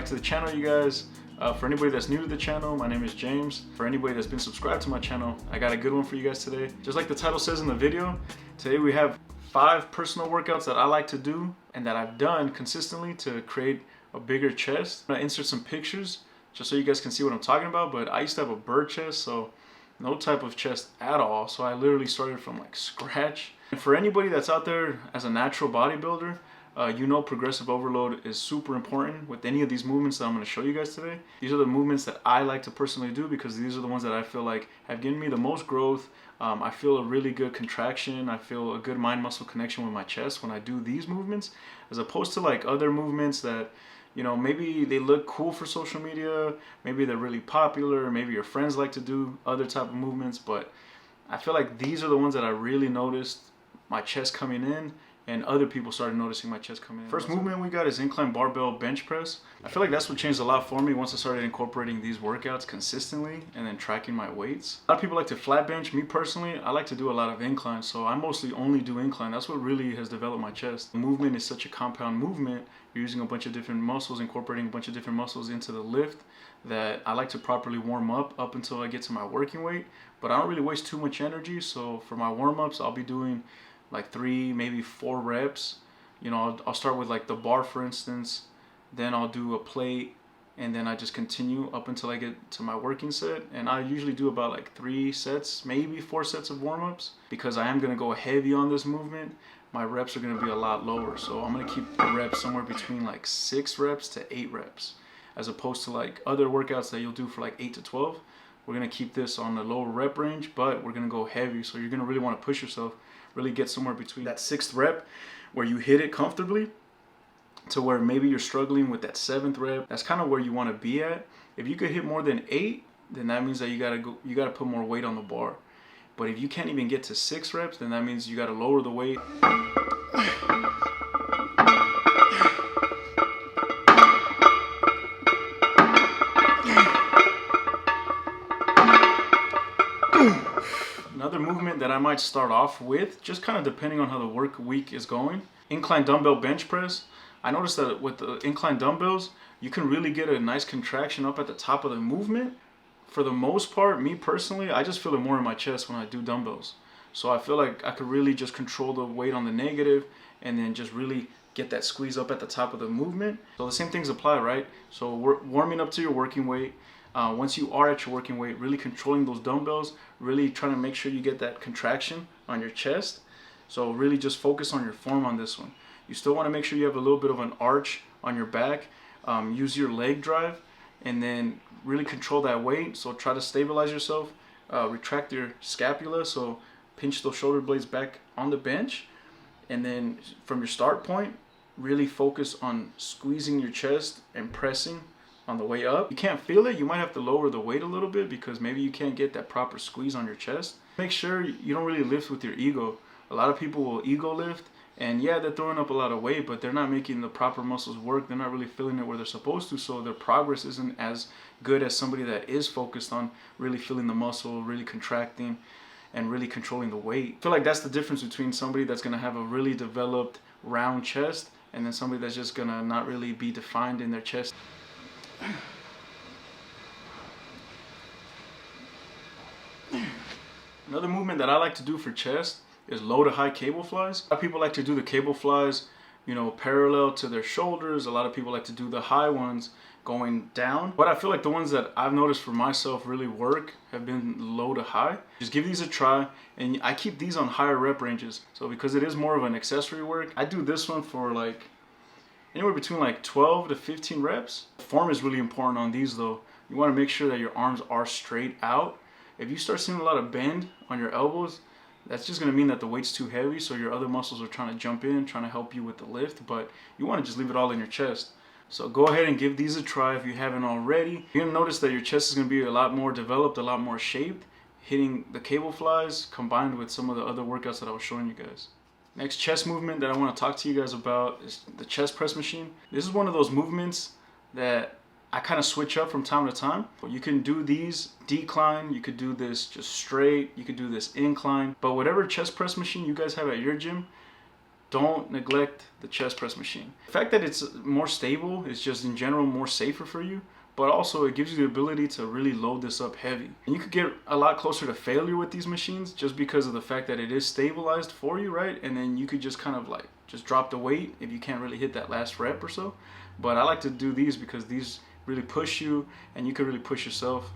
back to the channel, you guys. For anybody that's new to the channel, my name is James. For anybody that's been subscribed to my channel, I got a good one for you guys today. Just like the title says in the video, today we have 5 personal workouts that I like to do and that I've done consistently to create a bigger chest. I'm gonna insert some pictures just so you guys can see what I'm talking about, but I used to have a bird chest, so no type of chest at all. So I literally started from like scratch. And for anybody that's out there as a natural bodybuilder, you know progressive overload is super important with any of these movements that I'm going to show you guys today. These are the movements that I like to personally do because these are the ones that I feel like have given me the most growth. I feel a really good contraction. I feel a good mind-muscle connection with my chest when I do these movements, as opposed to like other movements that, you know, maybe they look cool for social media, maybe they're really popular, maybe your friends like to do other type of movements, but I feel like these are the ones that I really noticed my chest coming in, and other people started noticing my chest coming in. First movement we got is incline barbell bench press. I feel like that's what changed a lot for me once I started incorporating these workouts consistently and then tracking my weights. A lot of people like to flat bench. Me personally, I like to do a lot of incline, so I mostly only do incline. That's what really has developed my chest. The movement is such a compound movement. You're using a bunch of different muscles, incorporating a bunch of different muscles into the lift, that I like to properly warm up until I get to my working weight. But I don't really waste too much energy, so for my warm-ups, I'll be doing like 3, maybe 4 reps. You know, I'll start with like the bar, for instance, then I'll do a plate, and then I just continue up until I get to my working set. And I usually do about like 3 sets, maybe 4 sets of warm-ups, because I am gonna go heavy on this movement. My reps are gonna be a lot lower, so I'm gonna keep the reps somewhere between like 6 reps to 8 reps, as opposed to like other workouts that you'll do for like 8 to 12. We're gonna keep this on the lower rep range, but we're gonna go heavy, so you're gonna really wanna push yourself, really get somewhere between that 6th rep where you hit it comfortably to where maybe you're struggling with that 7th rep. That's kind of where you want to be at. If you could hit more than 8, then that means that you gotta put more weight on the bar. But if you can't even get to 6 reps, then that means you gotta lower the weight. Another movement that I might start off with, just kind of depending on how the work week is going, incline dumbbell bench press. I noticed that with the incline dumbbells, you can really get a nice contraction up at the top of the movement. For the most part, me personally, I just feel it more in my chest when I do dumbbells. So I feel like I could really just control the weight on the negative and then just really get that squeeze up at the top of the movement. So the same things apply, right? So we're warming up to your working weight. Once you are at your working weight, really controlling those dumbbells, really trying to make sure you get that contraction on your chest. So really just focus on your form on this one. You still want to make sure you have a little bit of an arch on your back. Use your leg drive and then really control that weight. So try to stabilize yourself, retract your scapula, so pinch those shoulder blades back on the bench. And then from your start point, really focus on squeezing your chest and pressing on the way up. You can't feel it, you might have to lower the weight a little bit because maybe you can't get that proper squeeze on your chest. Make sure you don't really lift with your ego. A lot of people will ego lift, and yeah, they're throwing up a lot of weight, but they're not making the proper muscles work. They're not really feeling it where they're supposed to, so their progress isn't as good as somebody that is focused on really feeling the muscle, really contracting, and really controlling the weight. I feel like that's the difference between somebody that's gonna have a really developed round chest and then somebody that's just gonna not really be defined in their chest. Another movement that I like to do for chest is low to high cable flies. A lot of people like to do the cable flies, you know, parallel to their shoulders. A lot of people like to do the high ones going down. But I feel like the ones that I've noticed for myself really work have been low to high. Just give these a try, and I keep these on higher rep ranges. So because it is more of an accessory work, I do this one for like anywhere between like 12 to 15 reps. Form is really important on these though. You want to make sure that your arms are straight out. If you start seeing a lot of bend on your elbows, that's just going to mean that the weight's too heavy, so your other muscles are trying to jump in, trying to help you with the lift, but you want to just leave it all in your chest. So go ahead and give these a try if you haven't already. You're going to notice that your chest is going to be a lot more developed, a lot more shaped, hitting the cable flies combined with some of the other workouts that I was showing you guys. Next chest movement that I want to talk to you guys about is the chest press machine. This is one of those movements that I kind of switch up from time to time. You can do these decline, you could do this just straight, you could do this incline, but whatever chest press machine you guys have at your gym, don't neglect the chest press machine. The fact that it's more stable is just in general more safer for you, but also it gives you the ability to really load this up heavy. And you could get a lot closer to failure with these machines just because of the fact that it is stabilized for you, right? And then you could just kind of like just drop the weight if you can't really hit that last rep or so. But I like to do these because these really push you, and you can really push yourself,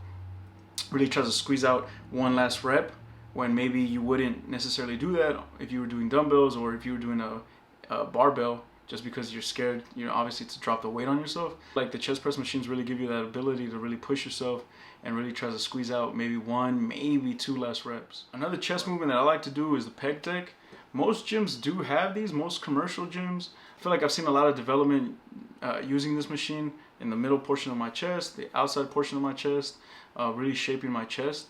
really try to squeeze out one last rep when maybe you wouldn't necessarily do that if you were doing dumbbells or if you were doing a barbell, just because you're scared, you know, obviously to drop the weight on yourself. Like the chest press machines really give you that ability to really push yourself and really try to squeeze out maybe one, maybe two last reps. Another chest movement that I like to do is the pec deck. Most gyms do have these, most commercial gyms. I feel like I've seen a lot of development using this machine in the middle portion of my chest, the outside portion of my chest, really shaping my chest.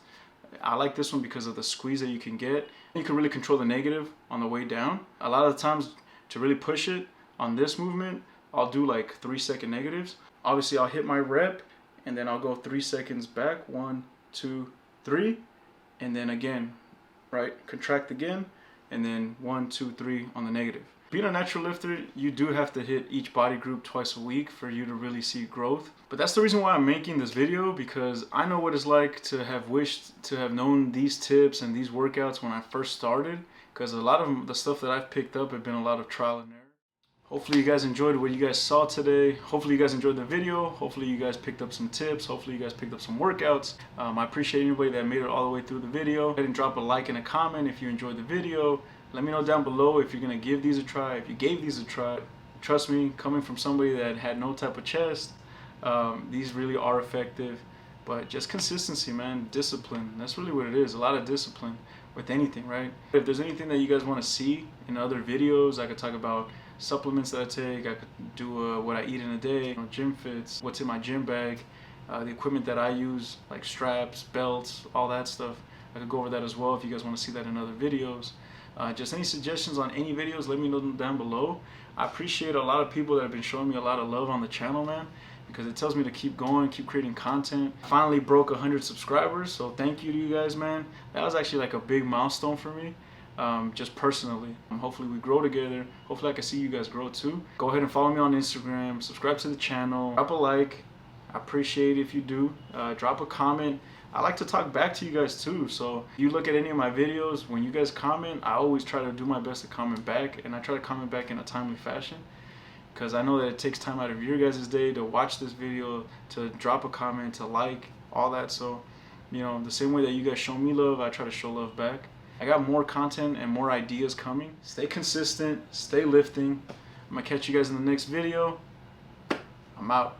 I like this one because of the squeeze that you can get. You can really control the negative on the way down. A lot of the times to really push it on this movement, I'll do like 3-second negatives. Obviously I'll hit my rep and then I'll go 3 seconds back, 1, 2, 3, and then again, right, contract again, and then 1, 2, 3 on the negative. Being a natural lifter, you do have to hit each body group twice a week for you to really see growth. But that's the reason why I'm making this video, because I know what it's like to have wished to have known these tips and these workouts when I first started, because a lot of the stuff that I've picked up have been a lot of trial and error. Hopefully you guys enjoyed what you guys saw today. Hopefully you guys enjoyed the video. Hopefully you guys picked up some tips. Hopefully you guys picked up some workouts. I appreciate anybody that made it all the way through the video. Go ahead and drop a like and a comment if you enjoyed the video. Let me know down below if you're gonna give these a try, if you gave these a try. Trust me, coming from somebody that had no type of chest, these really are effective. But just consistency, man, discipline. That's really what it is, a lot of discipline with anything, right? If there's anything that you guys wanna see in other videos, I could talk about supplements that I take, I could do what I eat in a day, you know, gym fits, what's in my gym bag, the equipment that I use, like straps, belts, all that stuff. I could go over that as well if you guys want to see that in other videos. Just any suggestions on any videos, let me know down below. I appreciate a lot of people that have been showing me a lot of love on the channel, man, because it tells me to keep going, keep creating content. Finally broke 100 subscribers, so thank you to you guys, man. That was actually like a big milestone for me. Just personally. Hopefully we grow together. Hopefully I can see you guys grow too. Go ahead and follow me on Instagram, subscribe to the channel, drop a like. I appreciate it if you do. Drop a comment. I like to talk back to you guys too, so if you look at any of my videos, when you guys comment, I always try to do my best to comment back, and I try to comment back in a timely fashion, because I know that it takes time out of your guys' day to watch this video, to drop a comment, to like, all that. So, you know, the same way that you guys show me love, I try to show love back. I got more content and more ideas coming. Stay consistent, stay lifting. I'm gonna catch you guys in the next video. I'm out.